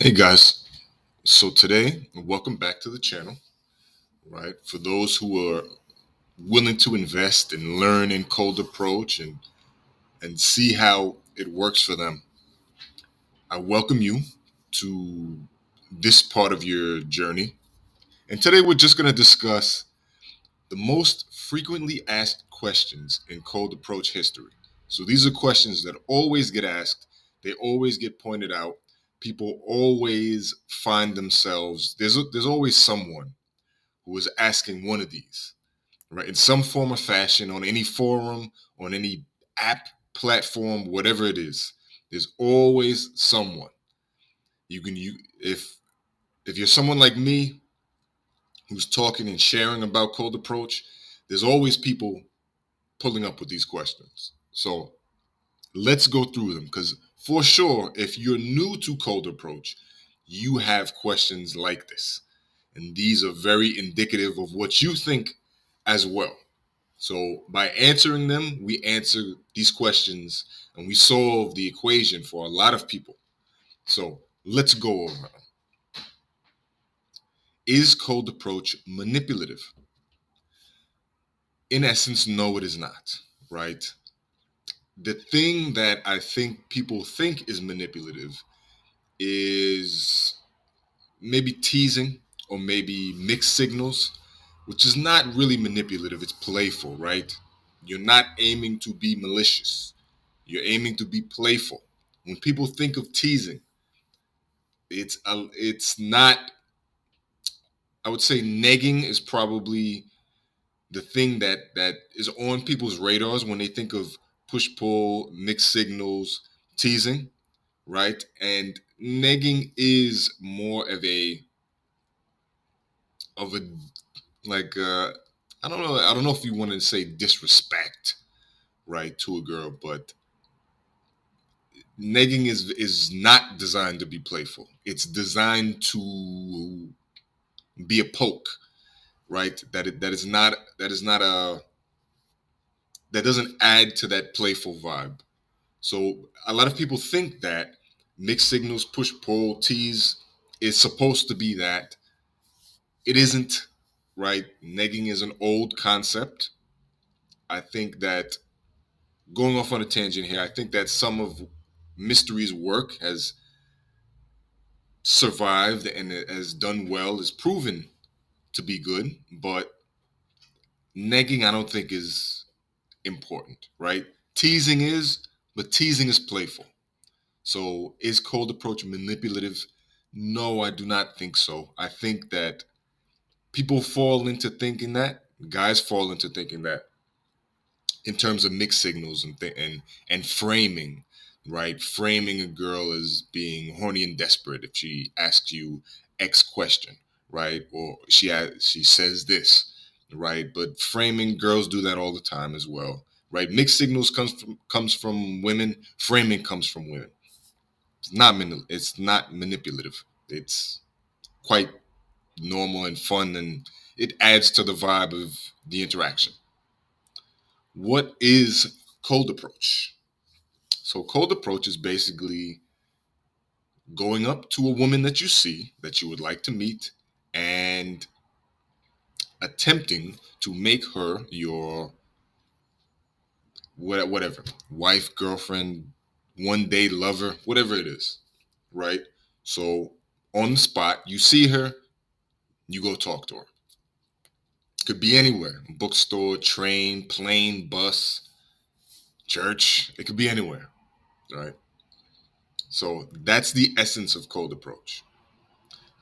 Hey guys, so today, welcome back to the channel, right? For those who are willing to invest and learn in cold approach and see how it works for them, I welcome you to this part of your journey. And today we're just going to discuss the most frequently asked questions in cold approach history. So these are questions that always get asked, they always get pointed out. People always find themselves, there's always someone who is asking one of these, right? In some form or fashion, on any forum, on any app, platform, whatever it is, there's always someone. You if you're someone like me who's talking and sharing about cold approach, there's always people pulling up with these questions. So let's go through them because for sure, if you're new to cold approach, you have questions like this. And these are very indicative of what you think as well. So by answering them, we answer these questions and we solve the equation for a lot of people. So let's go over them. Is cold approach manipulative? In essence, no, it is not, right? The thing that I think people think is manipulative is maybe teasing or maybe mixed signals, which is not really manipulative. It's playful, right? You're not aiming to be malicious. You're aiming to be playful. When people think of teasing, it's not. I would say negging is probably the thing that is on people's radars when they think of push pull, mixed signals, teasing, right? And negging is more of a like I don't know if you want to say disrespect, right, to a girl, but negging is not designed to be playful. It's designed to be a poke, right? That is not a that doesn't add to that playful vibe. So a lot of people think that mixed signals, push pull, tease is supposed to be that. It isn't, right? Negging is an old concept. I think that going off on a tangent here, I think that some of Mystery's work has survived and it has done well, is proven to be good, but negging I don't think is important, right? Teasing is, but teasing is playful. So is cold approach manipulative? No, I do not think so. I think that people fall into thinking that, guys fall into thinking that in terms of mixed signals and framing, right? Framing a girl as being horny and desperate if she asks you X question, right? Or she says this, right? But framing, girls do that all the time as well, right? Mixed signals comes from women. Framing comes from women. It's not manipulative. It's quite normal and fun, and it adds to the vibe of the interaction. What is cold approach? So cold approach is basically going up to a woman that you see that you would like to meet and attempting to make her your whatever wife, girlfriend, one day lover, whatever it is, right? So on the spot, you see her, you go talk to her. Could be anywhere: bookstore, train, plane, bus, church. It could be anywhere, right? So that's the essence of cold approach.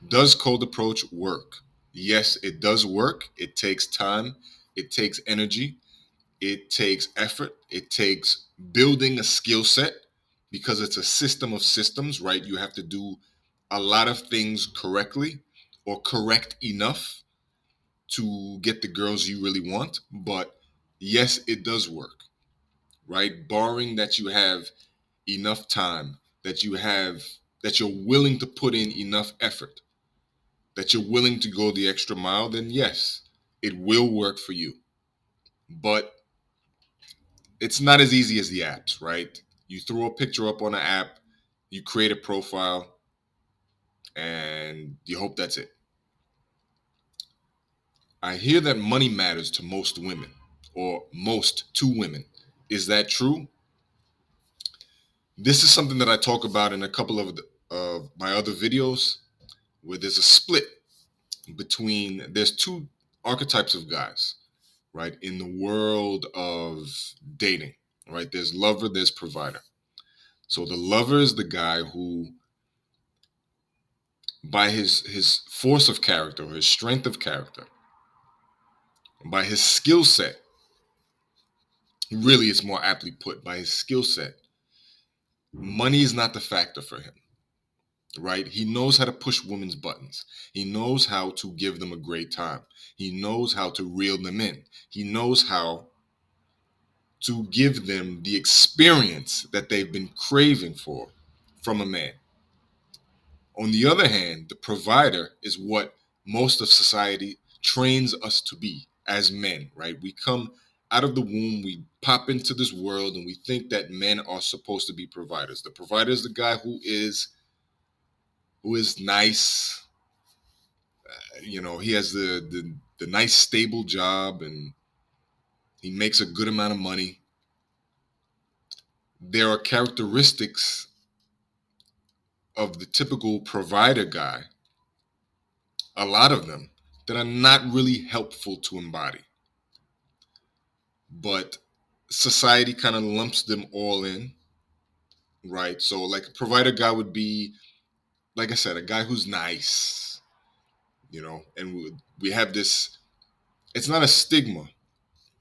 Does cold approach work? Yes, it does work. It takes time, it takes energy, it takes effort, it takes building a skill set because it's a system of systems, right? You have to do a lot of things correctly or correct enough to get the girls you really want. But yes, it does work, right? Barring that you have enough time, that you're willing to put in enough effort, that you're willing to go the extra mile, then yes, it will work for you. But it's not as easy as the apps, right? You throw a picture up on an app, you create a profile, and you hope that's it. I hear that money matters to most women, or most to women. Is that true? This is something that I talk about in a couple of my other videos, where there's a split between, there's two archetypes of guys, right, in the world of dating, right? There's lover, there's provider. So the lover is the guy who, by his force of character, or his strength of character, by his skill set, really it's more aptly put, by his skill set, money is not the factor for him, right? He knows how to push women's buttons. He knows how to give them a great time. He knows how to reel them in. He knows how to give them the experience that they've been craving for from a man. On the other hand, the provider is what most of society trains us to be as men, right? We come out of the womb, we pop into this world, and we think that men are supposed to be providers. The provider is the guy who is nice. He has the nice stable job, and he makes a good amount of money. There are characteristics of the typical provider guy, a lot of them, that are not really helpful to embody. But society kind of lumps them all in, right? So, like, a provider guy would be, like I said, a guy who's nice, and we have this, it's not a stigma,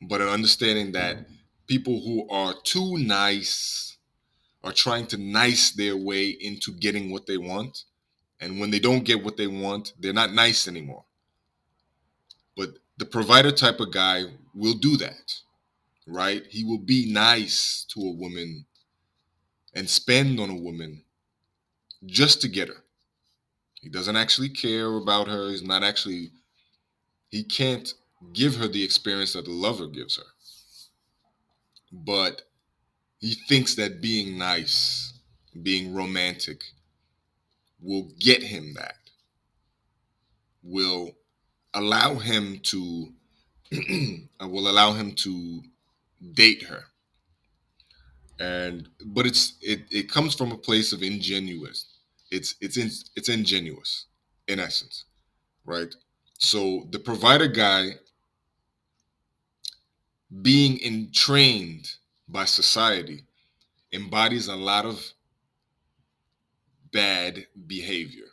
but an understanding that people who are too nice are trying to nice their way into getting what they want. And when they don't get what they want, they're not nice anymore. But the provider type of guy will do that, right? He will be nice to a woman and spend on a woman just to get her. He doesn't actually care about her. He can't give her the experience that the lover gives her. But he thinks that being nice, being romantic, will get him that, will allow him to will allow him to date her. But it comes from a place of ingenuous. It's ingenuous in essence, right? So the provider guy, being entrained by society, embodies a lot of bad behavior.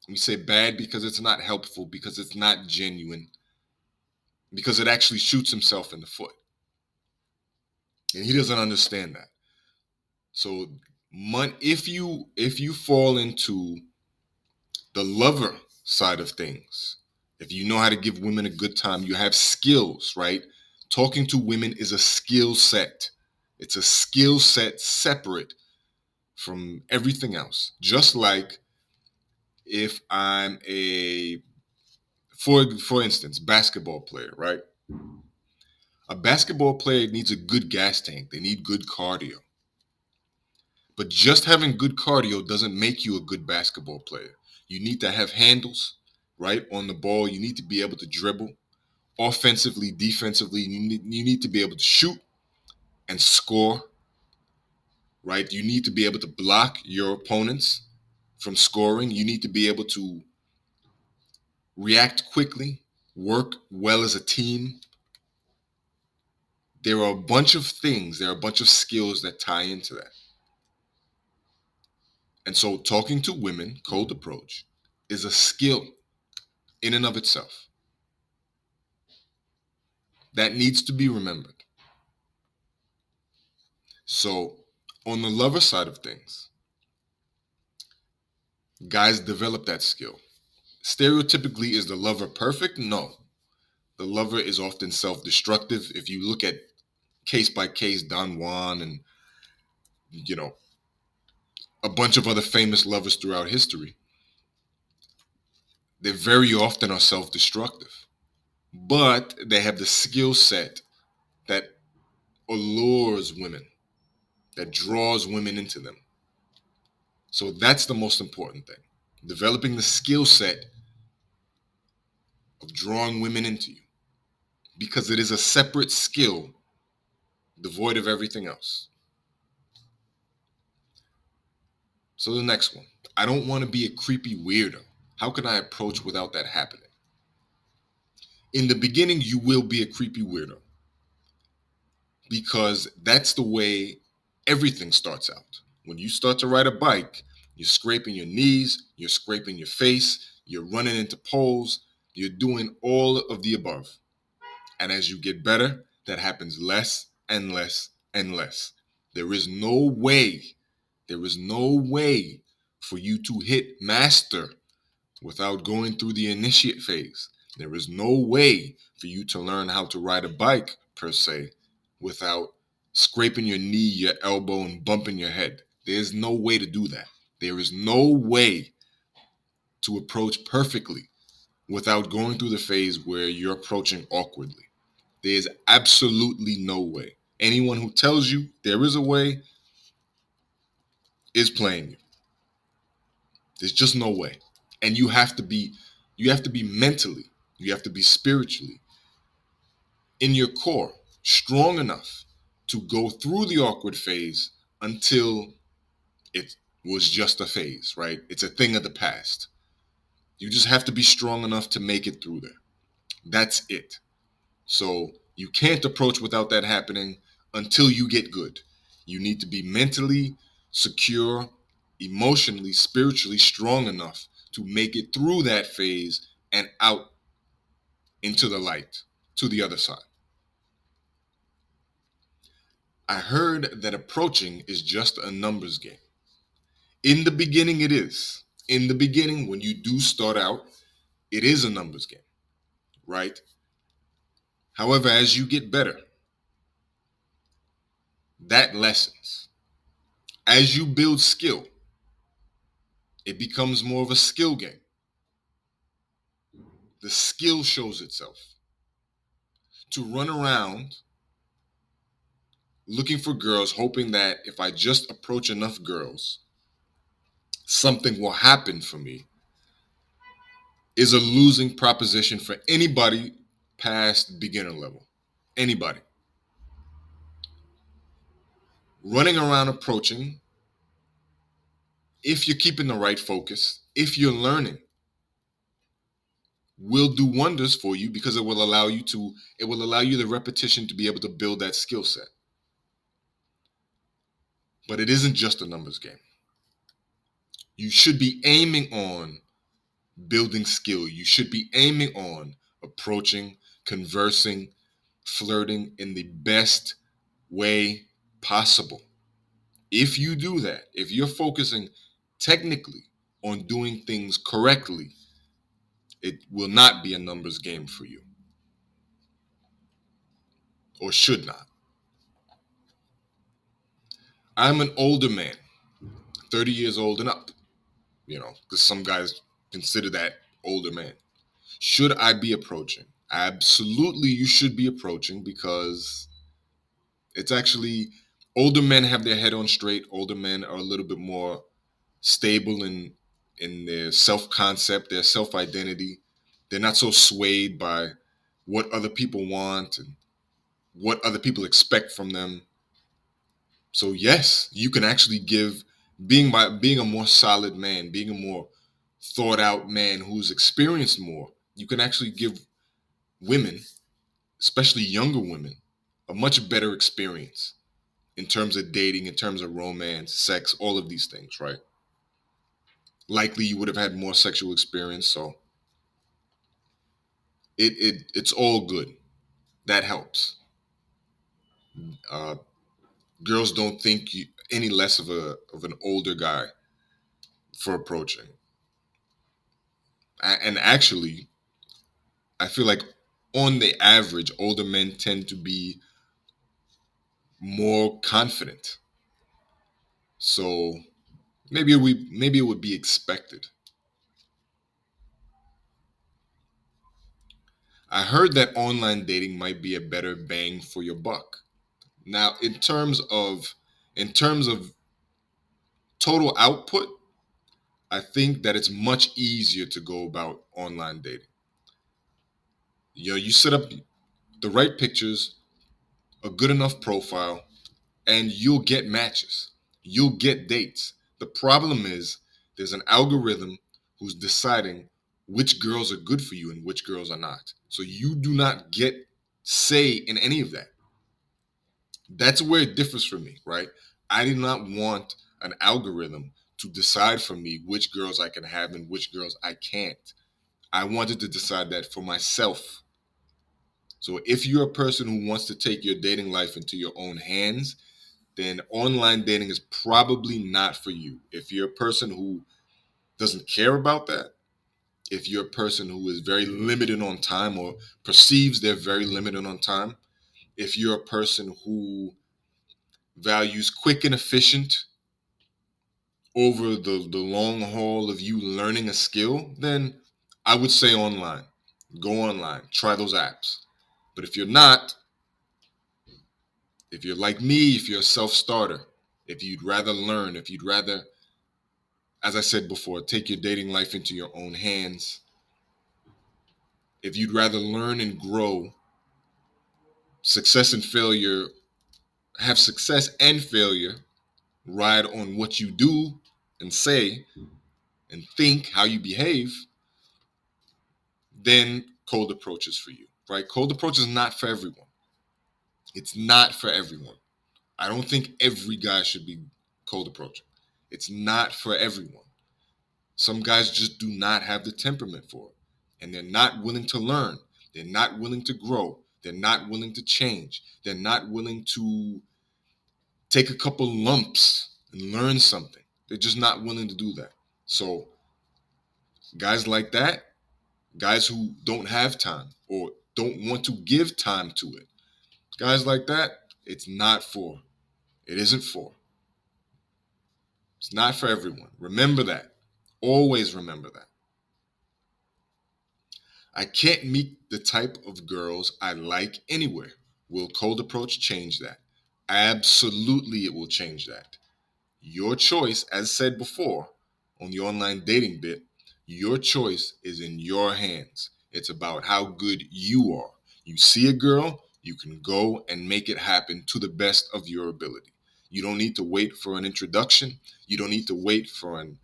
We say bad because it's not helpful, because it's not genuine, because it actually shoots himself in the foot. And he doesn't understand that. So if you fall into the lover side of things, if you know how to give women a good time, you have skills, right? Talking to women is a skill set. It's a skill set separate from everything else. Just like if I'm for instance, basketball player, right? A basketball player needs a good gas tank. They need good cardio. But just having good cardio doesn't make you a good basketball player. You need to have handles, right, on the ball. You need to be able to dribble offensively, defensively. You need to be able to shoot and score, right? You need to be able to block your opponents from scoring. You need to be able to react quickly, work well as a team. There are a bunch of things, there are a bunch of skills that tie into that. And so talking to women, cold approach, is a skill in and of itself that needs to be remembered. So on the lover side of things, guys develop that skill. Stereotypically, is the lover perfect? No. The lover is often self-destructive. If you look at case by case, Don Juan and you know a bunch of other famous lovers throughout history, they very often are self-destructive. But they have the skill set that allures women, that draws women into them. So that's the most important thing. developing the skill set of drawing women into you, because it is a separate skill devoid of everything else. So the next one, I don't want to be a creepy weirdo. How can I approach without that happening? In the beginning, you will be a creepy weirdo because that's the way everything starts out. When you start to ride a bike, you're scraping your knees, you're scraping your face, you're running into poles, you're doing all of the above. And as you get better, that happens less and less and less. There is no way, there is no way for you to hit master without going through the initiate phase. There is no way for you to learn how to ride a bike, per se, without scraping your knee, your elbow, and bumping your head. There's no way to do that. There is no way to approach perfectly without going through the phase where you're approaching awkwardly. There's absolutely no way. Anyone who tells you there is a way is playing you. There's just no way. And you have to be mentally, you have to be spiritually in your core strong enough to go through the awkward phase until it was just a phase, right? It's a thing of the past. You just have to be strong enough to make it through there. That's it. So you can't approach without that happening until you get good. You need to be mentally secure, emotionally, spiritually strong enough to make it through that phase and out into the light to the other side. I heard that approaching is just a numbers game. In the beginning, it is. In the beginning, when you do start out, it is a numbers game, right? However, as you get better, that lessens. As you build skill, it becomes more of a skill game. The skill shows itself. To run around looking for girls, hoping that if I just approach enough girls, something will happen for me, is a losing proposition for anybody past beginner level. Anybody. Running around approaching, if you're keeping the right focus, if you're learning, will do wonders for you because it will allow you the repetition to be able to build that skill set. But it isn't just a numbers game. You should be aiming on building skill. You should be aiming on approaching, conversing, flirting in the best way possible. If you do that, if you're focusing technically on doing things correctly, it will not be a numbers game for you, or should not. I'm an older man, 30 years old and up, because some guys consider that older man. Should I be approaching? Absolutely, you should be approaching because it's actually older men have their head on straight. Older men are a little bit more stable in their self concept, their self identity. They're not so swayed by what other people want and what other people expect from them. So yes, you can actually give being a more solid man, being a more thought out man who's experienced more. You can actually give women, especially younger women, a much better experience in terms of dating, in terms of romance, sex, all of these things, right? Likely you would have had more sexual experience, so it's all good. That helps. Uh, Girls don't think you any less of an older guy for approaching. And actually, I feel like on the average, older men tend to be more confident. So maybe it would be expected. I heard that online dating might be a better bang for your buck. Now, in terms of total output, I think that it's much easier to go about online dating. You set up the right pictures, a good enough profile, and you'll get matches. You'll get dates. The problem is there's an algorithm who's deciding which girls are good for you and which girls are not. So you do not get say in any of that. That's where it differs for me, right? I do not want an algorithm to decide for me which girls I can have and which girls I can't. I wanted to decide that for myself. So if you're a person who wants to take your dating life into your own hands, then online dating is probably not for you. If you're a person who doesn't care about that, if you're a person who is very limited on time or perceives they're very limited on time, if you're a person who values quick and efficient over the long haul of you learning a skill, then I would say online. Go online, try those apps. But if you're not, if you're like me, if you're a self starter, if you'd rather learn, if you'd rather, as I said before, take your dating life into your own hands, if you'd rather learn and grow, success and failure, have success and failure ride on what you do and say and think, how you behave, then cold approach is for you, right? Cold approach is not for everyone. It's not for everyone. I don't think every guy should be cold approaching. It's not for everyone. Some guys just do not have the temperament for it, and they're not willing to learn. They're not willing to grow. They're not willing to change. They're not willing to take a couple lumps and learn something. They're just not willing to do that. So, guys like that, guys who don't have time or don't want to give time to it, guys like that, it's not for. It isn't for. It's not for everyone. Remember that. Always remember that. I can't meet the type of girls I like anywhere. Will cold approach change that? Absolutely, it will change that. Your choice, as said before on the online dating bit, your choice is in your hands. It's about how good you are. You see a girl, you can go and make it happen to the best of your ability. You don't need to wait for an introduction. You don't need to wait for an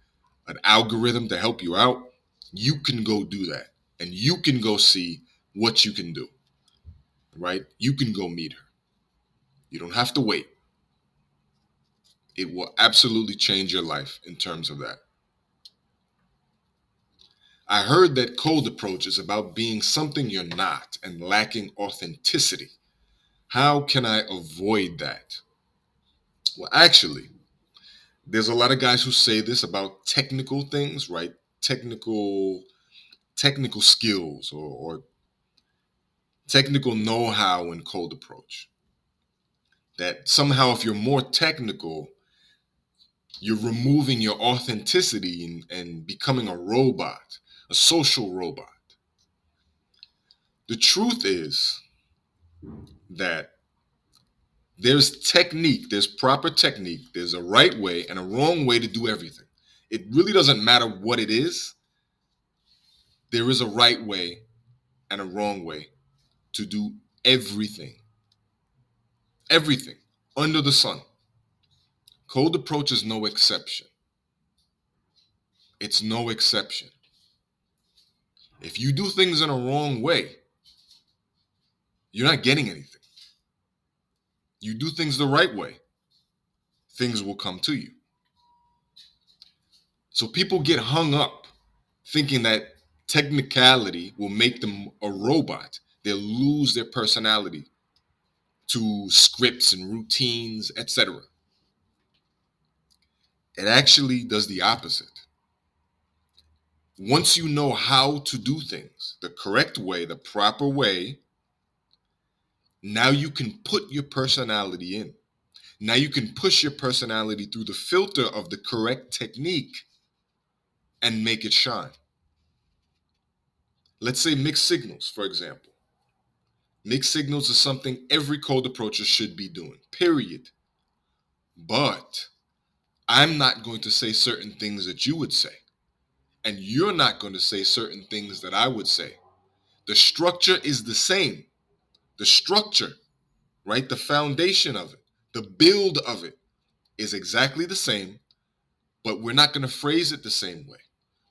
algorithm to help you out. You can go do that. And you can go see what you can do, right? You can go meet her. You don't have to wait. It will absolutely change your life in terms of that. I heard that cold approach is about being something you're not and lacking authenticity. How can I avoid that? Well, actually, there's a lot of guys who say this about technical things, right? Technical skills or technical know-how in cold approach. That somehow if you're more technical, you're removing your authenticity and becoming a robot, a social robot. The truth is that there's proper technique, there's a right way and a wrong way to do everything. It really doesn't matter what it is. There is a right way and a wrong way to do everything. Everything under the sun. Cold approach is no exception. It's no exception. If you do things in a wrong way, you're not getting anything. You do things the right way, things will come to you. So people get hung up thinking that technicality will make them a robot. They'll lose their personality to scripts and routines, etc. It actually does the opposite. Once you know how to do things the correct way, the proper way, now you can put your personality in. Now you can push your personality through the filter of the correct technique and make it shine. Let's say mixed signals, for example. Mixed signals is something every cold approacher should be doing, period. But I'm not going to say certain things that you would say. and you're not going to say certain things that I would say. The structure is the same. The structure, right? The foundation of it, the build of it is exactly the same, but we're not going to phrase it the same way.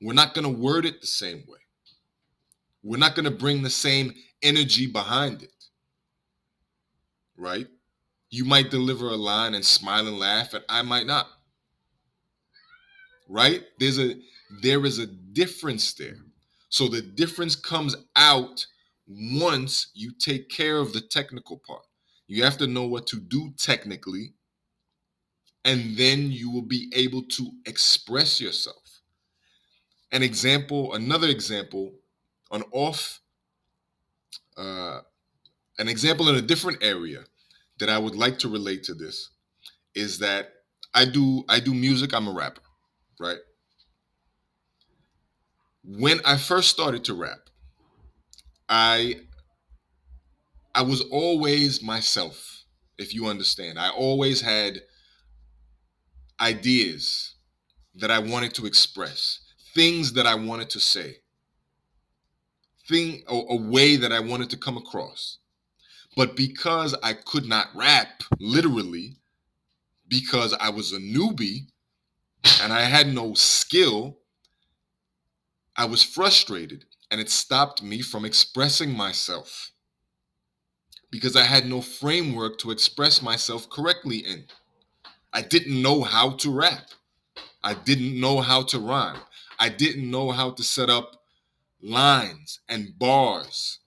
We're not going to word it the same way. We're not going to bring the same energy behind it, right? You might deliver a line and smile and laugh, and I might not, right? There is a difference there. So the difference comes out once you take care of the technical part. You have to know what to do technically, and then you will be able to express yourself. Another example, an off, uh, an example in a different area that I would like to relate to this is that I do music. I'm a rapper, right? When I first started to rap, I I was always myself. If you understand, I always had ideas that I wanted to express, things that I wanted to say, a way that I wanted to come across. But because I could not rap literally, because I was a newbie and I had no skill, I was frustrated and it stopped me from expressing myself because I had no framework to express myself correctly in. I didn't know how to rap. I didn't know how to rhyme. I didn't know how to set up lines and bars,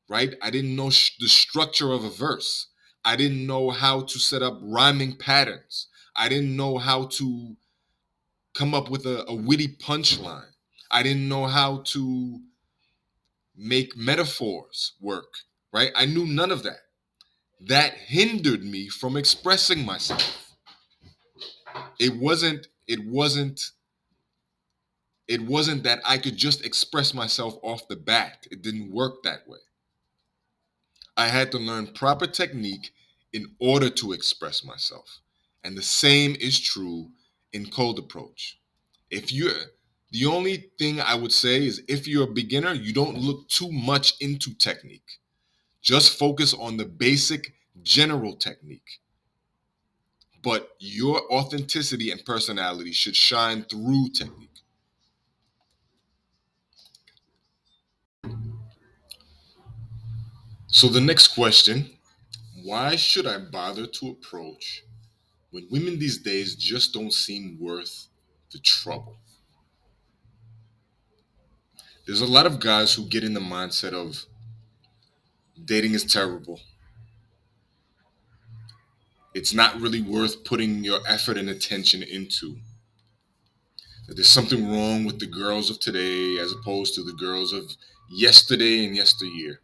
right? I didn't know the structure of a verse. I didn't know how to set up rhyming patterns. I didn't know how to come up with a witty punchline. I didn't know how to make metaphors work, right? I knew none of that. That hindered me from expressing myself. It wasn't that I could just express myself off the bat. It didn't work that way. I had to learn proper technique in order to express myself. And the same is true in cold approach. If you're The only thing I would say is if you're a beginner, you don't look too much into technique. Just focus on the basic general technique. But your authenticity and personality should shine through technique. So the next question, why should I bother to approach when women these days just don't seem worth the trouble? There's a lot of guys who get in the mindset of dating is terrible. It's not really worth putting your effort and attention into. That there's something wrong with the girls of today as opposed to the girls of yesterday and yesteryear.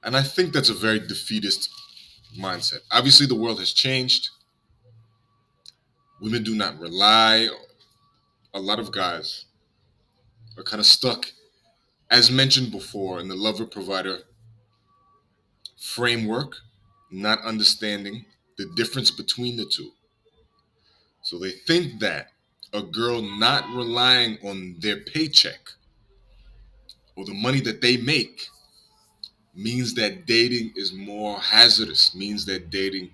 And I think that's a very defeatist mindset. Obviously, the world has changed. Women do not rely. A lot of guys are kind of stuck, as mentioned before, in the lover provider framework, not understanding the difference between the two. So they think that a girl not relying on their paycheck or the money that they make means that dating is more hazardous, means that dating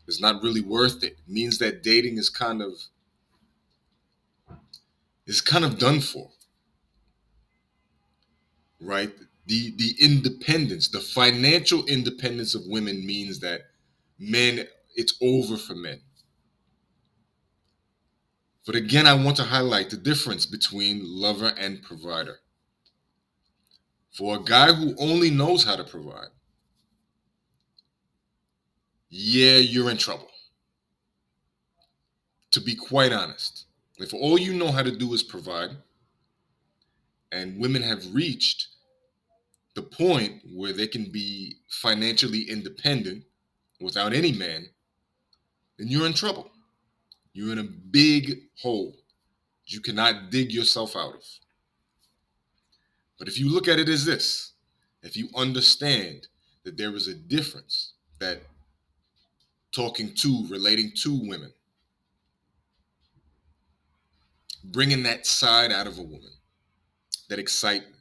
is not really worth it, means that dating is kind of done for, right? The independence, the financial independence of women means that men, it's over for men. But again, I want to highlight the difference between lover and provider. For a guy who only knows how to provide, yeah, you're in trouble. To be quite honest, if all you know how to do is provide, and women have reached the point where they can be financially independent without any man, then you're in trouble. You're in a big hole you cannot dig yourself out of. But if you look at it as this, if you understand that there is a difference, that relating to women, bringing that side out of a woman, that excitement,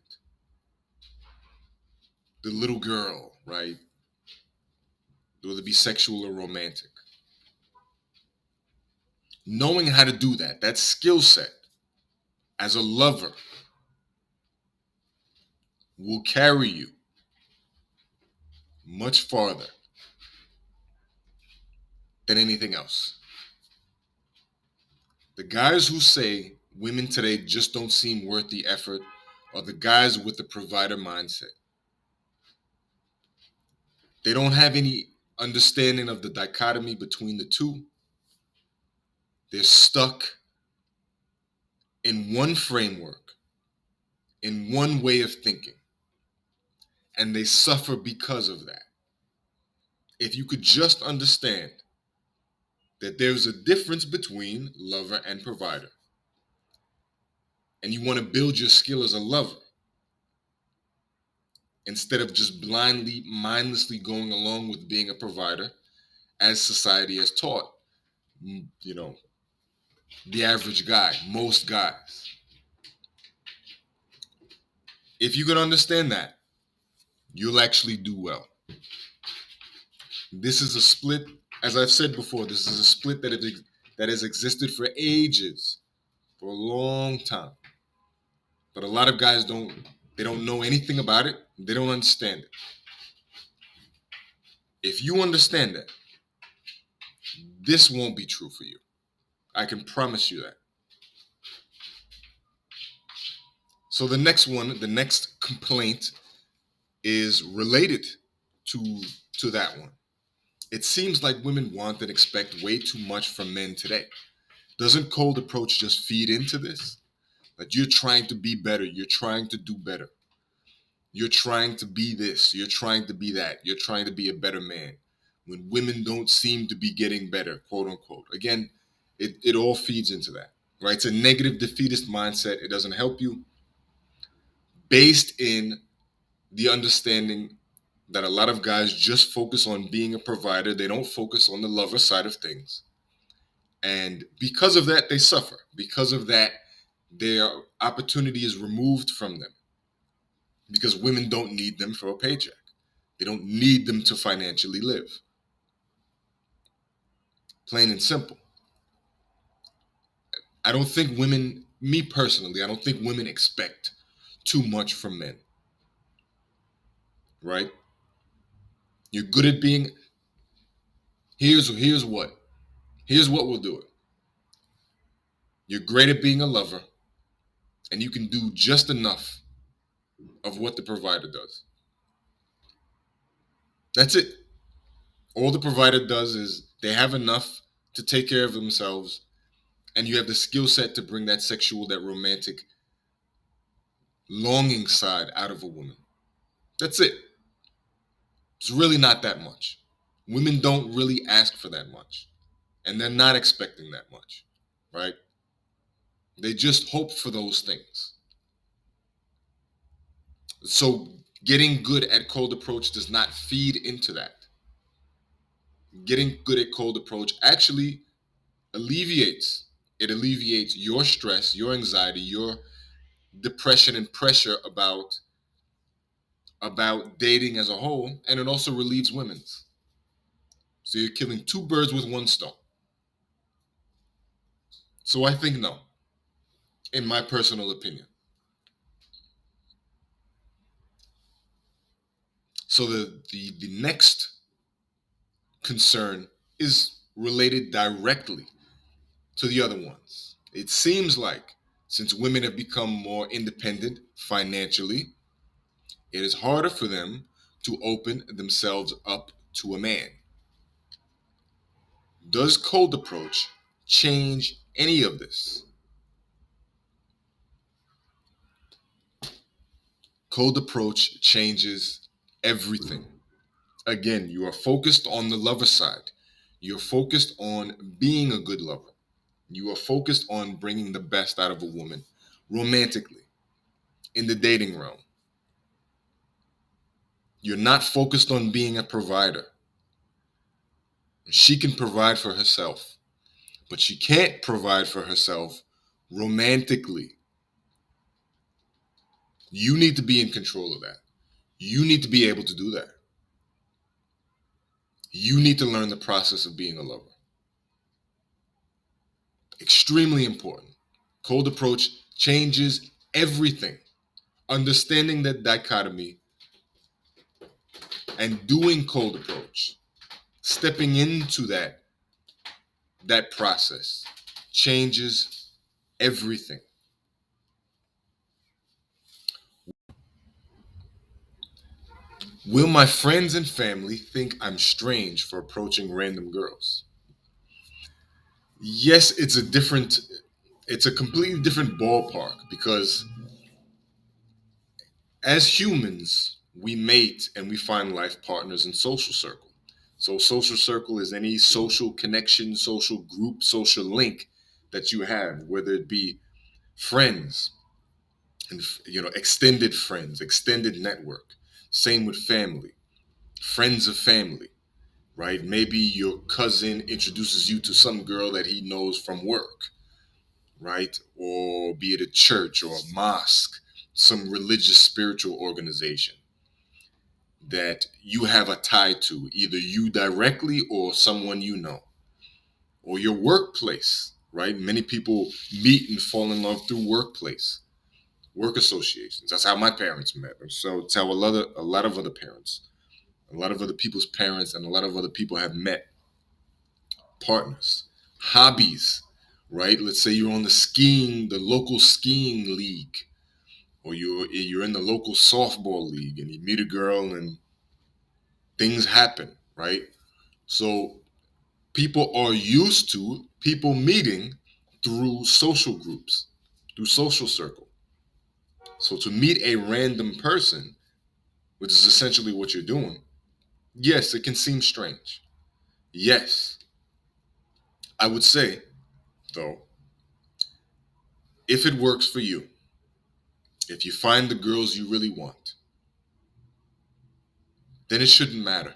the little girl, right? Whether it be sexual or romantic. Knowing how to do that, that skill set as a lover will carry you much farther than anything else. The guys who say women today just don't seem worth the effort are the guys with the provider mindset. They don't have any understanding of the dichotomy between the two. They're stuck in one framework, in one way of thinking, and they suffer because of that. If you could just understand that there's a difference between lover and provider, and you want to build your skill as a lover instead of just blindly, mindlessly going along with being a provider as society has taught, you know, the average guy, most guys. If you can understand that, you'll actually do well. This is a split, as I've said before, this is a split that has existed for ages, for a long time. But a lot of guys don't know anything about it. They don't understand it. If you understand that, this won't be true for you. I can promise you that. So the next complaint is related to that one. It seems like women want and expect way too much from men today. Doesn't cold approach just feed into this? That you're trying to be better, you're trying to do better. You're trying to be this, you're trying to be that, you're trying to be a better man. When women don't seem to be getting better, quote unquote. Again, it all feeds into that, right? It's a negative defeatist mindset. It doesn't help you. Based in the understanding that a lot of guys just focus on being a provider, they don't focus on the lover side of things. And because of that, they suffer. Because of that, their opportunity is removed from them. Because women don't need them for a paycheck. They don't need them to financially live. Plain and simple. I don't think women, me personally, I don't think women expect too much from men. Right? You're good at being, here's what. Here's what will do it. You're great at being a lover, and you can do just enough of what the provider does. That's it. All the provider does is they have enough to take care of themselves, and you have the skill set to bring that sexual, that romantic, longing side out of a woman. That's it. It's really not that much. Women don't really ask for that much, and they're not expecting that much, right? They just hope for those things. So getting good at cold approach does not feed into that. Getting good at cold approach actually alleviates. It alleviates your stress, your anxiety, your depression and pressure about dating as a whole, and it also relieves women's. So you're killing two birds with one stone. So I think no, in my personal opinion. So the next concern is related directly to the other ones. It seems like since women have become more independent financially, it is harder for them to open themselves up to a man. Does cold approach change any of this? Cold approach changes everything. Again, you are focused on the lover side. You're focused on being a good lover. You are focused on bringing the best out of a woman romantically in the dating realm. You're not focused on being a provider. She can provide for herself, but she can't provide for herself romantically. You need to be in control of that. You need to be able to do that. You need to learn the process of being a lover. Extremely important. Cold approach changes everything. Understanding that dichotomy and doing cold approach, stepping into that process changes everything. Will my friends and family think I'm strange for approaching random girls? Yes, it's a completely different ballpark because as humans, we mate and we find life partners in social circle. So social circle is any social connection, social group, social link that you have, whether it be friends and extended friends, extended network. Same with family, friends of family, right? Maybe your cousin introduces you to some girl that he knows from work, right? Or be it a church or a mosque, some religious spiritual organization that you have a tie to, either you directly or someone you know, or your workplace, right? Many people meet and fall in love through work associations. That's how my parents met. So it's how a lot of other parents, a lot of other people's parents, and a lot of other people have met partners. Hobbies, right? Let's say you're on the local skiing league, or you're in the local softball league, and you meet a girl, and things happen, right? So people are used to people meeting through social groups, through social circle. So to meet a random person, which is essentially what you're doing, yes, it can seem strange. Yes, I would say, though, if it works for you, if you find the girls you really want, then it shouldn't matter.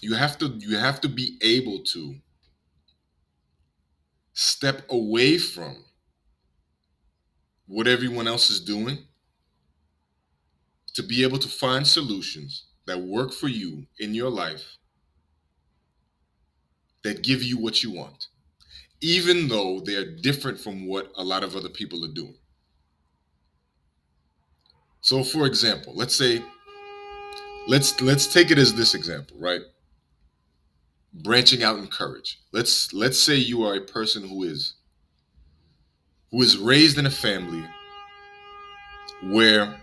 You have to be able to step away from what everyone else is doing to be able to find solutions that work for you in your life that give you what you want, even though they're different from what a lot of other people are doing. So for example, let's take it as this example, right? Branching out in courage. Let's say you are a person who is raised in a family where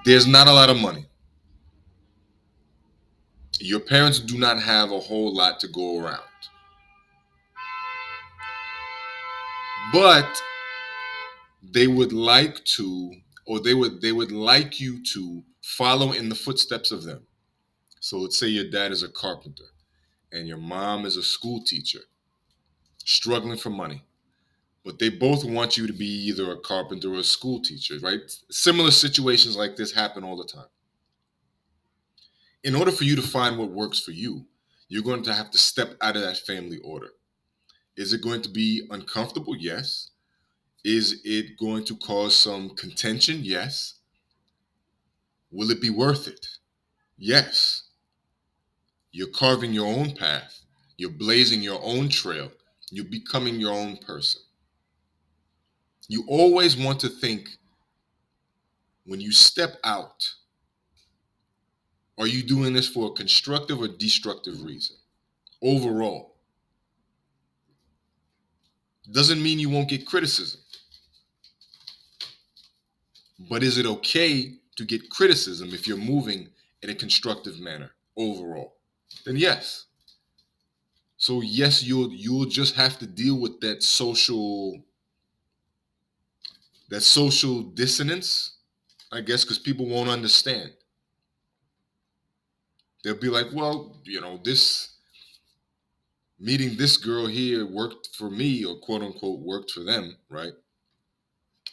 there's not a lot of money. Your parents do not have a whole lot to go around. But they would like to, or they would like you to follow in the footsteps of them. So let's say your dad is a carpenter and your mom is a school teacher struggling for money, but they both want you to be either a carpenter or a school teacher, right? Similar situations like this happen all the time. In order for you to find what works for you, you're going to have to step out of that family order. Is it going to be uncomfortable? Yes. Is it going to cause some contention? Yes. Will it be worth it? Yes. You're carving your own path. You're blazing your own trail. You're becoming your own person. You always want to think, when you step out, are you doing this for a constructive or destructive reason? Overall, doesn't mean you won't get criticism, but is it okay to get criticism if you're moving in a constructive manner overall? Then yes. So yes, you'll just have to deal with that social dissonance, I guess, because people won't understand. They'll be like, well, this meeting this girl here worked for me, or quote unquote worked for them, right?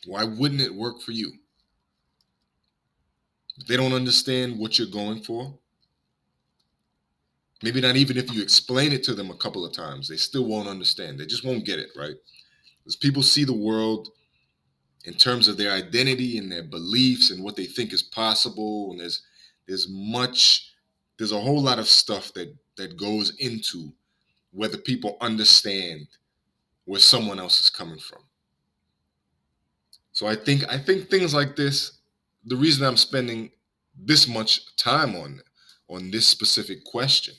Why wouldn't it work for you? If they don't understand what you're going for, Maybe not even if you explain it to them a couple of times, they still won't understand. They just won't get it, right? Because people see the world in terms of their identity and their beliefs and what they think is possible. And there's there's a whole lot of stuff that goes into whether people understand where someone else is coming from. So I think things like this, the reason I'm spending this much time on this specific question,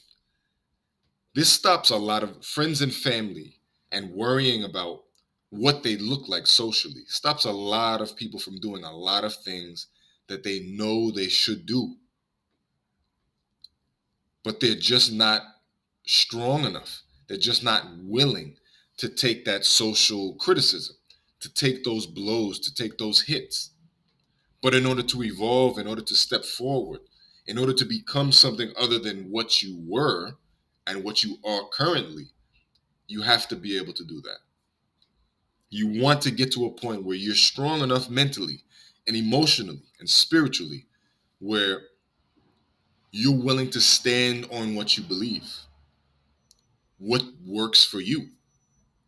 this stops a lot of friends and family and worrying about what they look like socially. Stops a lot of people from doing a lot of things that they know they should do, but they're just not strong enough. They're just not willing to take that social criticism, to take those blows, to take those hits. But in order to evolve, in order to step forward, in order to become something other than what you were and what you are currently, you have to be able to do that. You want to get to a point where you're strong enough mentally and emotionally and spiritually where you're willing to stand on what you believe, what works for you,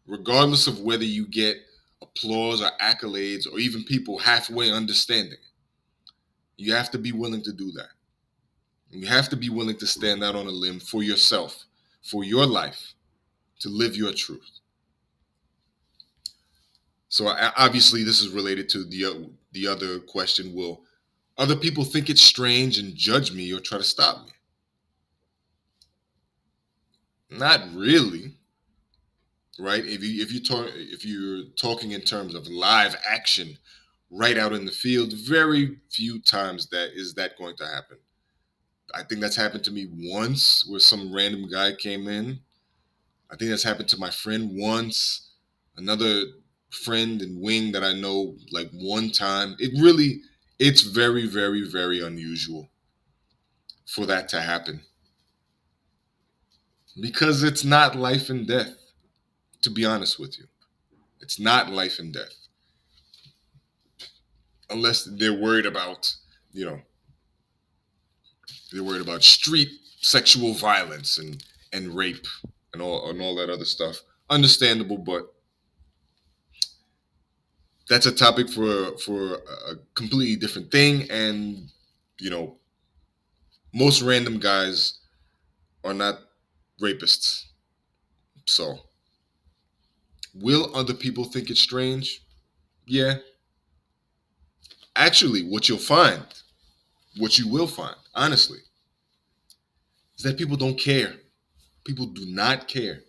regardless of whether you get applause or accolades or even people halfway understanding. You have to be willing to do that. You have to be willing to stand out on a limb for yourself, for your life, to live your truth. So obviously, this is related to the other question: will other people think it's strange and judge me or try to stop me? Not really, right? If you're talking in terms of live action, right out in the field, very few times that going to happen. I think that's happened to me once, where some random guy came in. I think that's happened to my friend once. Another friend and wing that I know like one time. It's very, very, very unusual for that to happen because it's not life and death, to be honest with you. It's not life and death unless they're worried about, you know, they're worried about street sexual violence and rape and all that other stuff. Understandable, but that's a topic for a completely different thing. And you know, most random guys are not rapists. So, will other people think it's strange? Yeah. Actually, what you will find, honestly, is that people don't care. People do not care.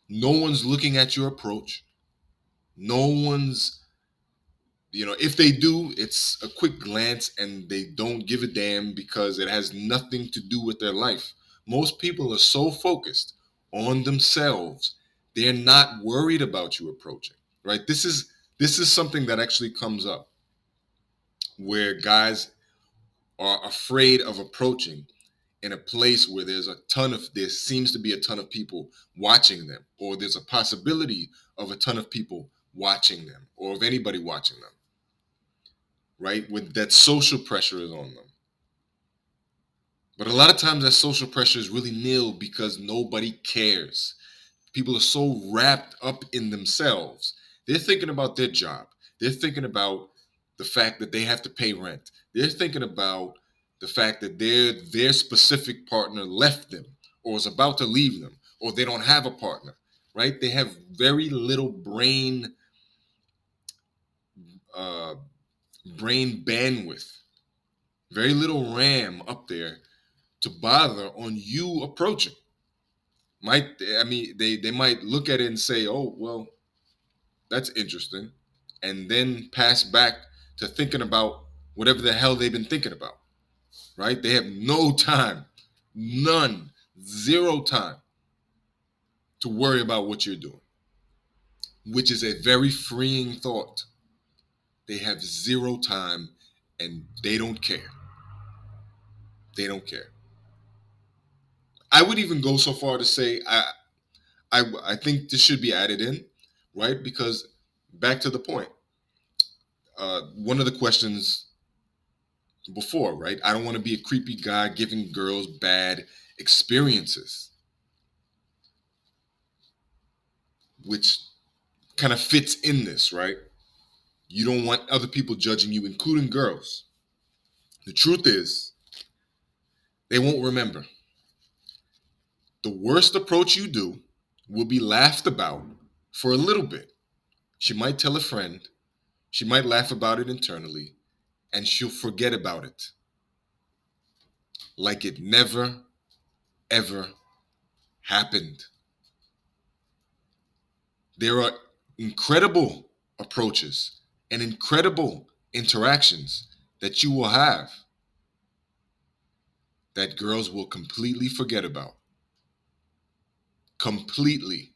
No one's looking at your approach. No one's, if they do, it's a quick glance and they don't give a damn because it has nothing to do with their life. Most people are so focused on themselves, they're not worried about you approaching, right? This is something that actually comes up where guys are afraid of approaching in a place where there seems to be a ton of people watching them, or there's a possibility of a ton of people watching them, or of anybody watching them, right? When that social pressure is on them. But a lot of times that social pressure is really nil because nobody cares. People are so wrapped up in themselves. They're thinking about their job. They're thinking about the fact that they have to pay rent. They're thinking about the fact that their specific partner left them or is about to leave them or they don't have a partner, right? They have very little uh, brain bandwidth, very little RAM up there to bother on you approaching. They might look at it and say, "Oh, well, that's interesting," and then pass back to thinking about whatever the hell they've been thinking about, right? They have no time, none, zero time to worry about what you're doing, which is a very freeing thought. They have zero time and they don't care. They don't care. I would even go so far to say I think this should be added in, right? Because back to the point, one of the questions before, right? I don't want to be a creepy guy giving girls bad experiences, which kind of fits in this, right? You don't want other people judging you, including girls. The truth is, they won't remember. The worst approach you do will be laughed about for a little bit. She might tell a friend, she might laugh about it internally, and she'll forget about it like it never, ever happened. There are incredible approaches and incredible interactions that you will have that girls will completely forget about. Completely.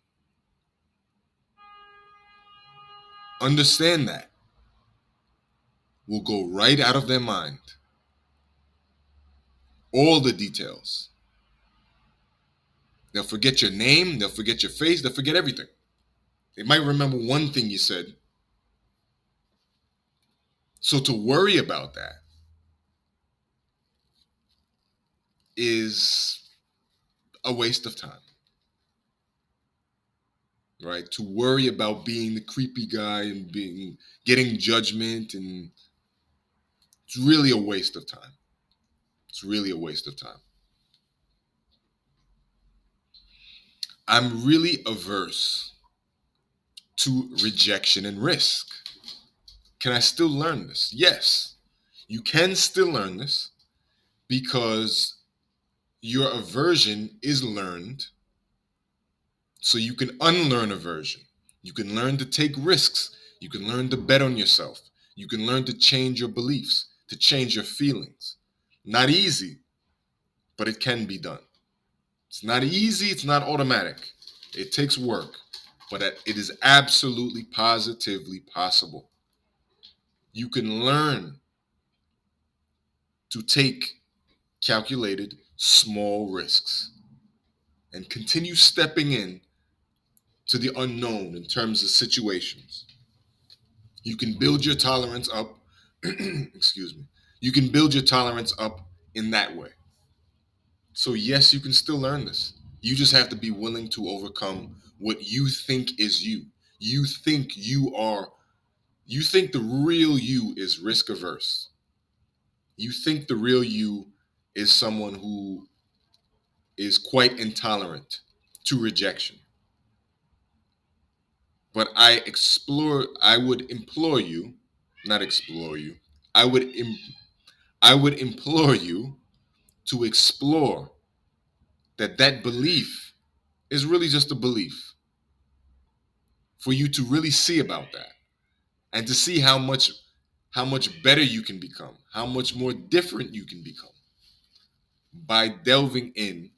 Understand that. Will go right out of their mind. All the details. They'll forget your name, they'll forget your face, they'll forget everything. They might remember one thing you said. So to worry about that is a waste of time, right? To worry about being the creepy guy and being getting judgment, and it's really a waste of time. It's really a waste of time. I'm really averse to rejection and risk. Can I still learn this? Yes, you can still learn this because your aversion is learned, so you can unlearn aversion. You can learn to take risks. You can learn to bet on yourself. You can learn to change your beliefs, to change your feelings. Not easy, but it can be done. It's not easy, it's not automatic. It takes work, but it is absolutely positively possible. You can learn to take calculated small risks and continue stepping in to the unknown in terms of situations. You can build your tolerance up. Excuse me. You can build your tolerance up in that way. So, yes, you can still learn this. You just have to be willing to overcome what you think is you. You think you are, you think the real you is risk averse. You think the real you is someone who is quite intolerant to rejection. But I would implore you, not explore you, I would, I would implore you to explore that belief is really just a belief, for you to really see about that and to see how much better you can become, how much more different you can become by delving in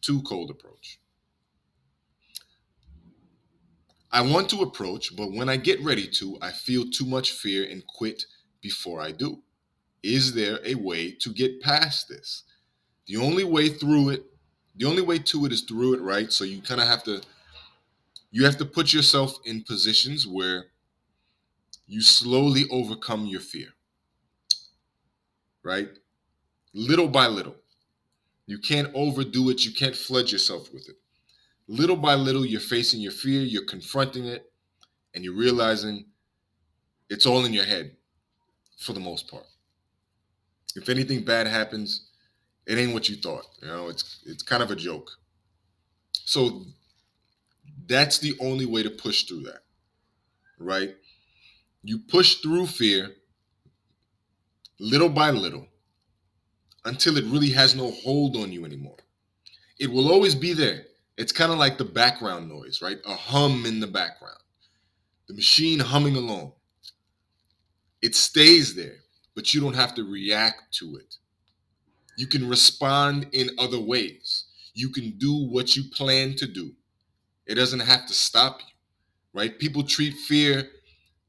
to cold approach. I want to approach, but when I get ready to, I feel too much fear and quit before I do. Is there a way to get past this? The only way through it, the only way to it is through it, right? So you kind of have to put yourself in positions where you slowly overcome your fear, right? Little by little. You can't overdo it, you can't flood yourself with it. Little by little, you're facing your fear, you're confronting it, and you're realizing it's all in your head for the most part. If anything bad happens, it ain't what you thought. It's kind of a joke. So that's the only way to push through that, right? You push through fear little by little until it really has no hold on you anymore. It will always be there. It's kind of like the background noise, right? A hum in the background, the machine humming along. It stays there, but you don't have to react to it. You can respond in other ways. You can do what you plan to do. It doesn't have to stop you, right? People treat fear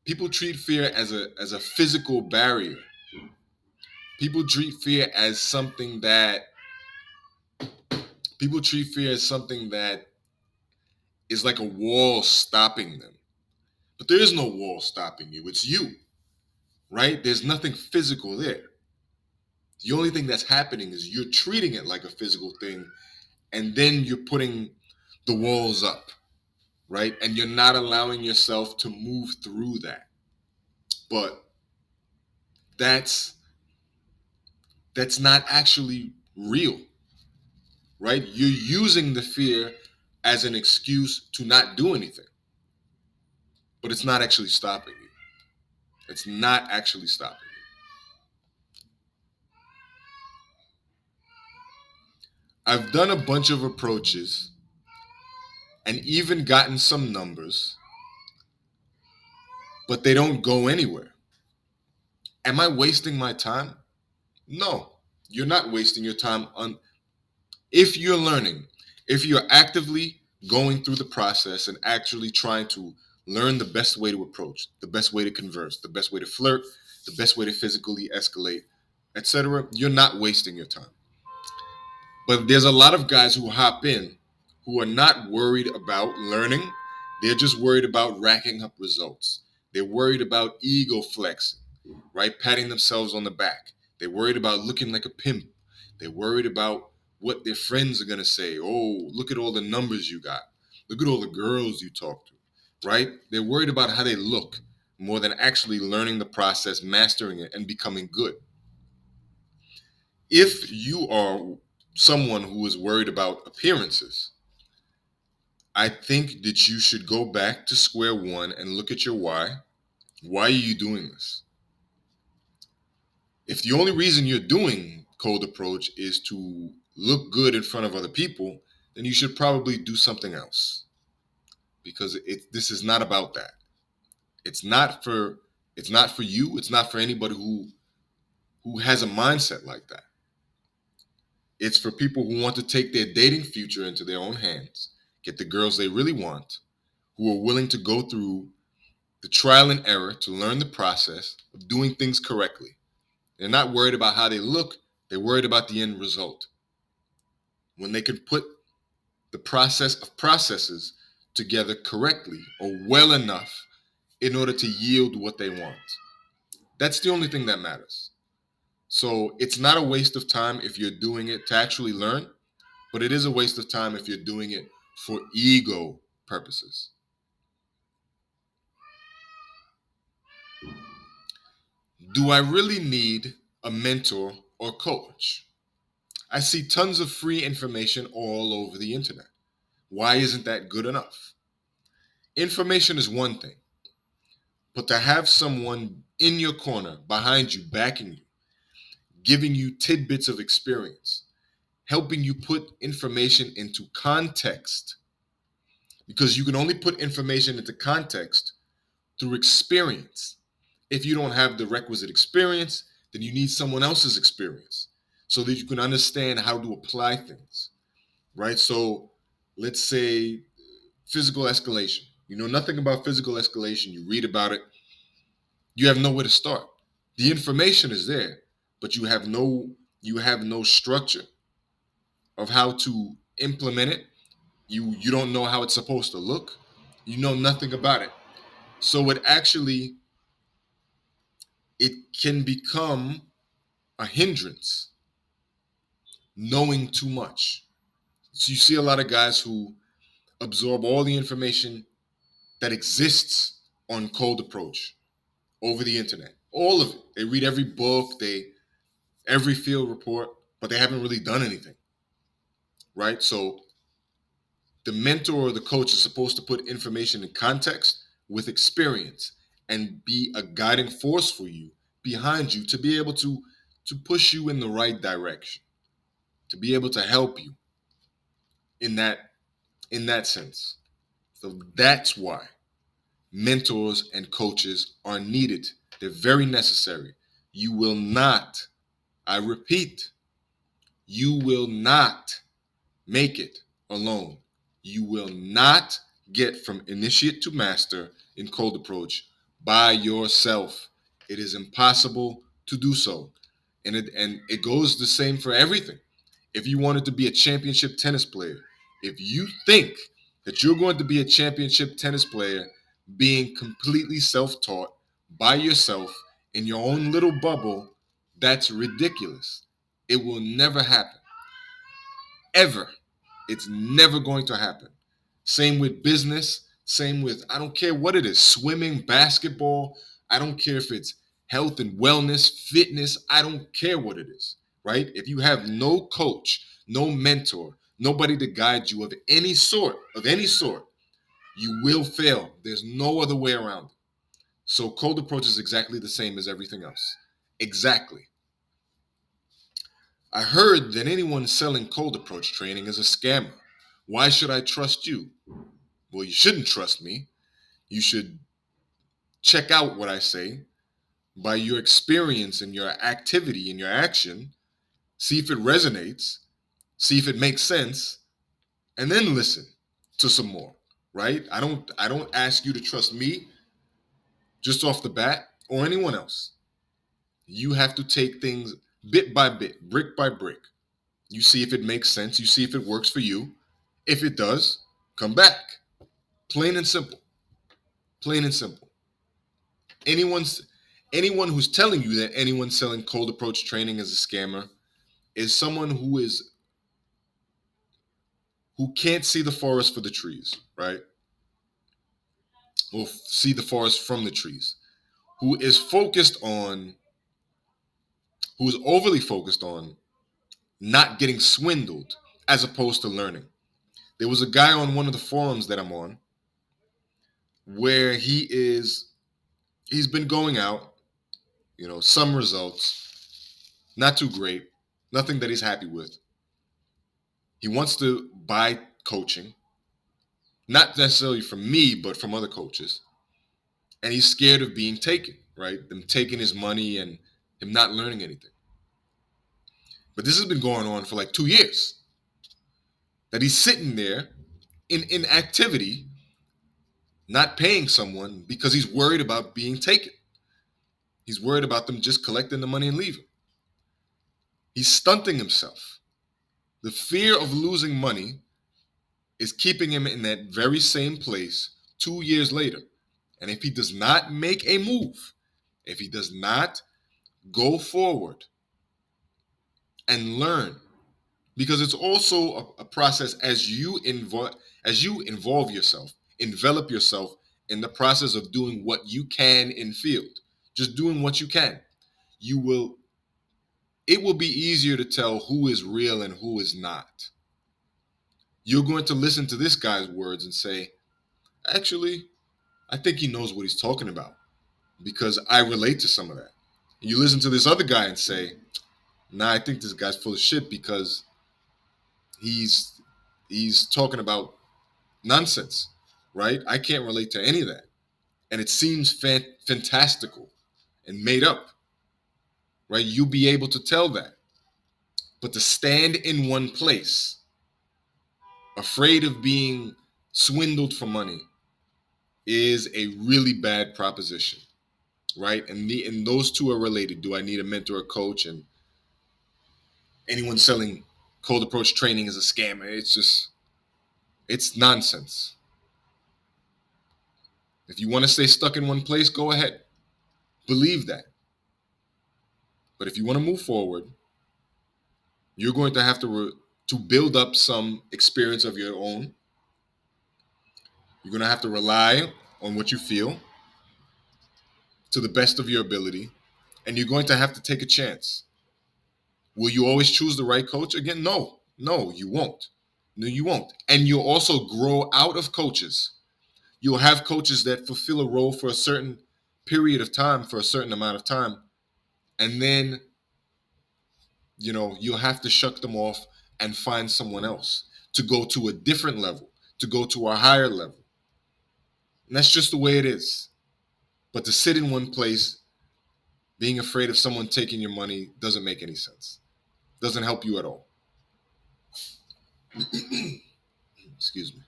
as a physical barrier. People treat fear as something that is like a wall stopping them. But there is no wall stopping you. It's you, right? There's nothing physical there. The only thing that's happening is you're treating it like a physical thing, and then you're putting the walls up, right? And you're not allowing yourself to move through that. But that's that's not actually real, right? You're using the fear as an excuse to not do anything, but it's not actually stopping you. It's not actually stopping you. I've done a bunch of approaches and even gotten some numbers, but they don't go anywhere. Am I wasting my time? No, you're not wasting your time on if you're learning, if you're actively going through the process and actually trying to learn the best way to approach, the best way to converse, the best way to flirt, the best way to physically escalate, etc., you're not wasting your time. But there's a lot of guys who hop in who are not worried about learning. They're just worried about racking up results. They're worried about ego flexing, right? Patting themselves on the back. They're worried about looking like a pimp. They're worried about what their friends are going to say. Oh, look at all the numbers you got. Look at all the girls you talk to, right? They're worried about how they look more than actually learning the process, mastering it, and becoming good. If you are someone who is worried about appearances, I think that you should go back to square one and look at your why. Why are you doing this? If the only reason you're doing cold approach is to look good in front of other people, then you should probably do something else because this is not about that. It's not for you. It's not for anybody who has a mindset like that. It's for people who want to take their dating future into their own hands, get the girls they really want, who are willing to go through the trial and error to learn the process of doing things correctly. They're not worried about how they look, they're worried about the end result. When they can put the process of processes together correctly or well enough in order to yield what they want. That's the only thing that matters. So it's not a waste of time if you're doing it to actually learn, but it is a waste of time if you're doing it for ego purposes. Do I really need a mentor or coach? I see tons of free information all over the internet. Why isn't that good enough? Information is one thing, but to have someone in your corner, behind you, backing you, giving you tidbits of experience, helping you put information into context, because you can only put information into context through experience. If you don't have the requisite experience, then you need someone else's experience so that you can understand how to apply things, right? So let's say physical escalation. You know nothing about physical escalation. You read about it. You have nowhere to start. The information is there, but you have no structure of how to implement it. You don't know how it's supposed to look. You know nothing about it. So it can become a hindrance knowing too much. So you see a lot of guys who absorb all the information that exists on cold approach over the internet. All of it. They read every book, every field report, but they haven't really done anything. Right? So the mentor or the coach is supposed to put information in context with experience and be a guiding force for you behind you to be able to push you in the right direction, to be able to help you in that sense. So that's why mentors and coaches are needed. They're very necessary. You will not, I repeat, you will not make it alone. You will not get from initiate to master in cold approach by yourself. It is impossible to do so. And it goes the same for everything. If you wanted to be a championship tennis player, if you think that you're going to be a championship tennis player being completely self-taught by yourself in your own little bubble, that's ridiculous. It will never happen. Ever. It's never going to happen. Same with business. Same with, I don't care what it is, swimming, basketball. I don't care if it's health and wellness, fitness. I don't care what it is, right? If you have no coach, no mentor, nobody to guide you of any sort, you will fail. There's no other way around it. So cold approach is exactly the same as everything else. Exactly. I heard that anyone selling cold approach training is a scammer. Why should I trust you? Well, you shouldn't trust me. You should check out what I say by your experience and your activity and your action, see if it resonates, see if it makes sense, and then listen to some more, right? I don't ask you to trust me just off the bat or anyone else. You have to take things bit by bit, brick by brick. You see if it makes sense, you see if it works for you. If it does, come back. Plain and simple. Plain and simple. Anyone's anyone who's telling you that anyone selling cold approach training is a scammer is someone who can't see the forest for the trees, right? Or see the forest from the trees. Who is focused on who is overly focused on not getting swindled as opposed to learning. There was a guy on one of the forums that I'm on where he's been going out, some results, not too great, nothing that he's happy with. He wants to buy coaching, not necessarily from me, but from other coaches. And he's scared of being taken, right? Them taking his money and him not learning anything. But this has been going on for like 2 years. That he's sitting there in activity, not paying someone because he's worried about being taken. He's worried about them just collecting the money and leaving. He's stunting himself. The fear of losing money is keeping him in that very same place 2 years later. And if he does not make a move, if he does not go forward and learn, because it's also a process as you involve yourself, envelop yourself in the process of doing what you can in field, just doing what you can. You will It will be easier to tell who is real and who is not. You're going to listen to this guy's words and say, actually, I think he knows what he's talking about because I relate to some of that. And you listen to this other guy and say, nah, I think this guy's full of shit because he's he's talking about nonsense, right? I can't relate to any of that. And it seems fantastical and made up, right? You'll be able to tell that. But to stand in one place, afraid of being swindled for money, is a really bad proposition, right? And those two are related. Do I need a mentor or coach? And anyone selling cold approach training is a scammer. It's nonsense. If you want to stay stuck in one place, go ahead. Believe that. But if you want to move forward, you're going to have to build up some experience of your own. You're going to have to rely on what you feel to the best of your ability, and you're going to have to take a chance. Will you always choose the right coach? Again, no, you won't. No, you won't. And you'll also grow out of coaches. You'll have coaches that fulfill a role for a certain period of time, for a certain amount of time, and then you'll have to shuck them off and find someone else to go to a different level, to go to a higher level. And that's just the way it is. But to sit in one place, being afraid of someone taking your money doesn't make any sense. Doesn't help you at all. Excuse me.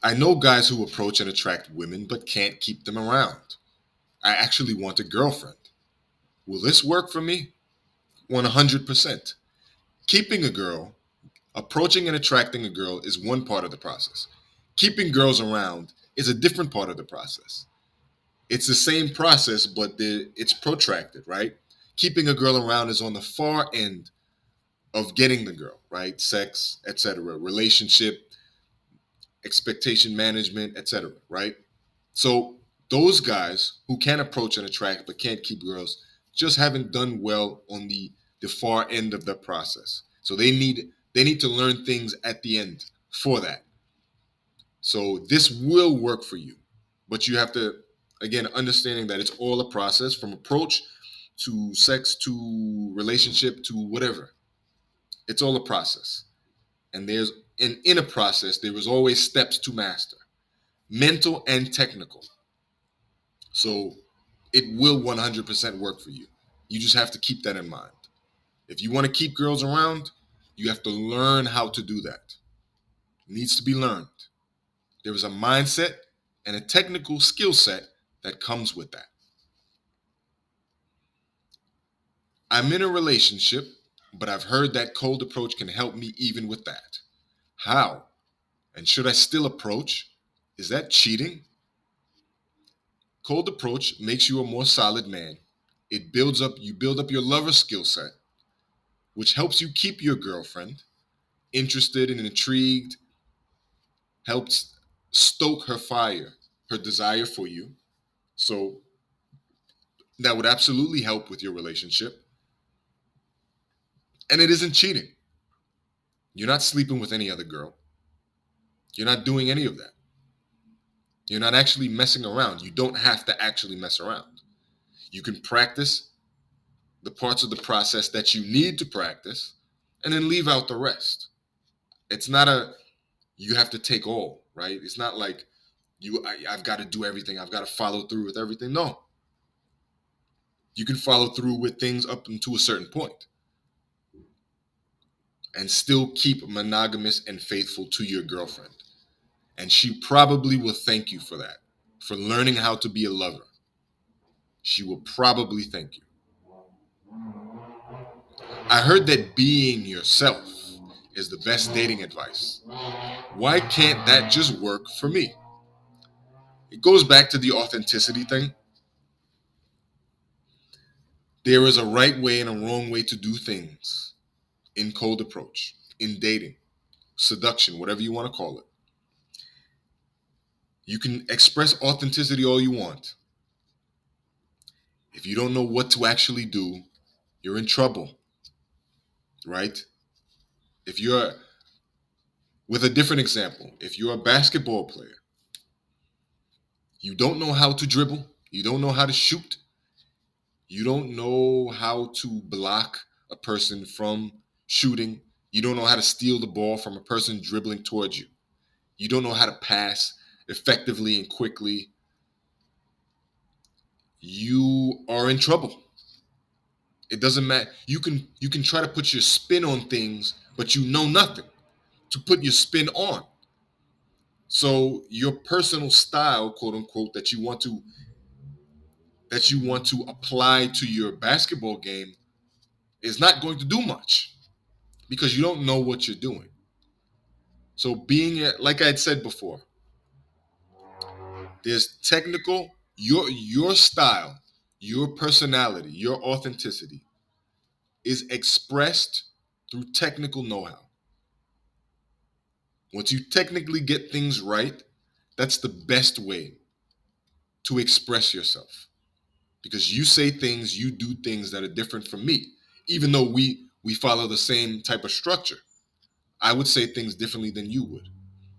I know guys who approach and attract women but can't keep them around. I actually want a girlfriend. Will this work for me? 100%. Keeping a girl, approaching and attracting a girl is one part of the process. Keeping girls around is a different part of the process. It's the same process, but it's protracted, right? keeping a girl around is on the far end of getting the girl, right? Sex, etc., relationship, expectation management, etc., right? So those guys who can approach and attract but can't keep girls just haven't done well on the far end of the process. So they need to learn things at the end for that. So this will work for you, but you have to, again, understanding that it's all a process from approach to sex to relationship to whatever. It's all a process, and in a process there is always steps to master, mental and technical. So it will 100% work for you. You just have to keep that in mind. If you want to keep girls around, you have to learn how to do that. It needs to be learned. There is a mindset and a technical skill set that comes with that. I'm in a relationship, but I've heard that cold approach can help me even with that. How? And should I still approach? Is that cheating? Cold approach makes you a more solid man. You build up your lover skill set, which helps you keep your girlfriend interested and intrigued, helps stoke her fire, her desire for you. So that would absolutely help with your relationship. And it isn't cheating. You're not sleeping with any other girl. You're not doing any of that. You're not actually messing around. You don't have to actually mess around. You can practice the parts of the process that you need to practice and then leave out the rest. It's not a you have to take all, right? It's not like I've got to do everything. I've got to follow through with everything. No. You can follow through with things up until a certain point and still keep monogamous and faithful to your girlfriend. And she probably will thank you for that, for learning how to be a lover. She will probably thank you. I heard that being yourself is the best dating advice. Why can't that just work for me? It goes back to the authenticity thing. There is a right way and a wrong way to do things in cold approach, in dating, seduction, whatever you want to call it. You can express authenticity all you want. If you don't know what to actually do, you're in trouble, right? If you're, with a different example, if you're a basketball player, you don't know how to dribble, you don't know how to shoot, you don't know how to block a person from shooting, you don't know how to steal the ball from a person dribbling towards you, you don't know how to pass effectively and quickly, you are in trouble. It doesn't matter. You can try to put your spin on things, but you know nothing to put your spin on. So your personal style, quote unquote, that you want to apply to your basketball game is not going to do much because you don't know what you're doing. So like I had said before, there's technical your style, your personality, your authenticity is expressed through technical know-how. Once you technically get things right, that's the best way to express yourself because you say things, you do things that are different from me. Even though we follow the same type of structure, I would say things differently than you would.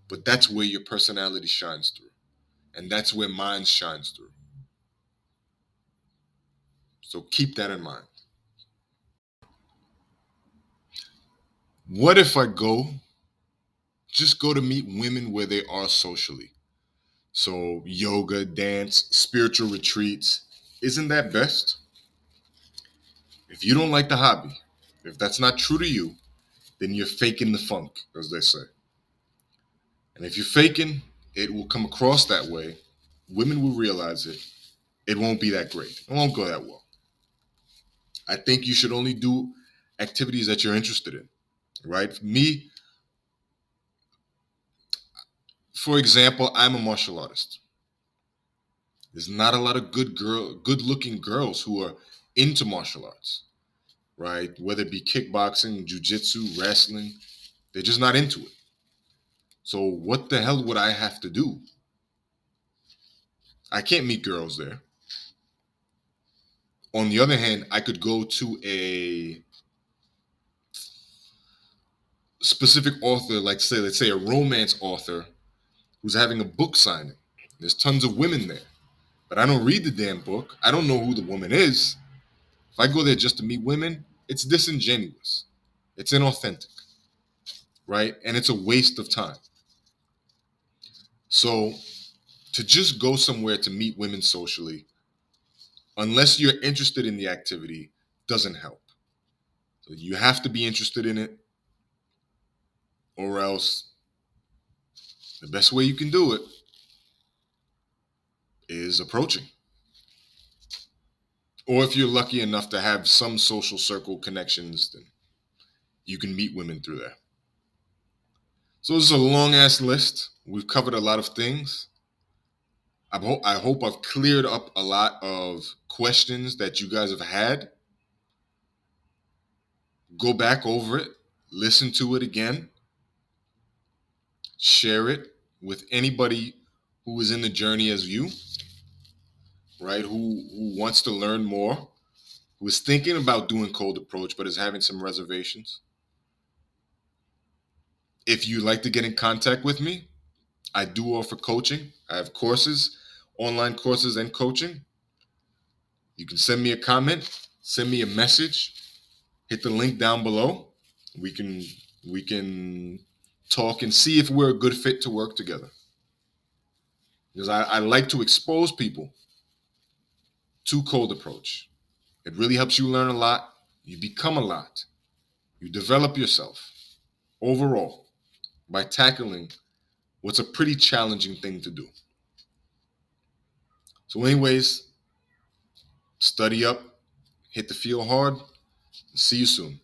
But that's where your personality shines through, and that's where mine shines through. So keep that in mind. What if I just go to meet women where they are socially? So yoga, dance, spiritual retreats, isn't that best? If you don't like the hobby, if that's not true to you, then you're faking the funk, as they say. And if you're faking, it will come across that way. Women will realize it. It won't be that great. It won't go that well. I think you should only do activities that you're interested in, right? Me, for example, I'm a martial artist. There's not a lot of good looking girls who are into martial arts, right? Whether it be kickboxing, jujitsu, wrestling, they're just not into it. So what the hell would I have to do? I can't meet girls there. On the other hand, I could go to a specific author, like say, let's say a romance author who's having a book signing. There's tons of women there, but I don't read the damn book. I don't know who the woman is. If I go there just to meet women, it's disingenuous. It's inauthentic, right? And it's a waste of time. So to just go somewhere to meet women socially, unless you're interested in the activity, doesn't help. So you have to be interested in it, or else the best way you can do it is approaching. Or if you're lucky enough to have some social circle connections, then you can meet women through there. So this is a long ass list. We've covered a lot of things. I hope I've cleared up a lot of questions that you guys have had. Go back over it, listen to it again, share it with anybody who is in the journey as you, right? Who wants to learn more, who is thinking about doing cold approach but is having some reservations. If you'd like to get in contact with me, I do offer coaching. I have courses, online courses and coaching. You can send me a comment, send me a message, hit the link down below. We can talk and see if we're a good fit to work together. Because I like to expose people to cold approach. It really helps you learn a lot. You become a lot. You develop yourself overall by tackling what's a pretty challenging thing to do. So, anyways, study up, hit the field hard. See you soon.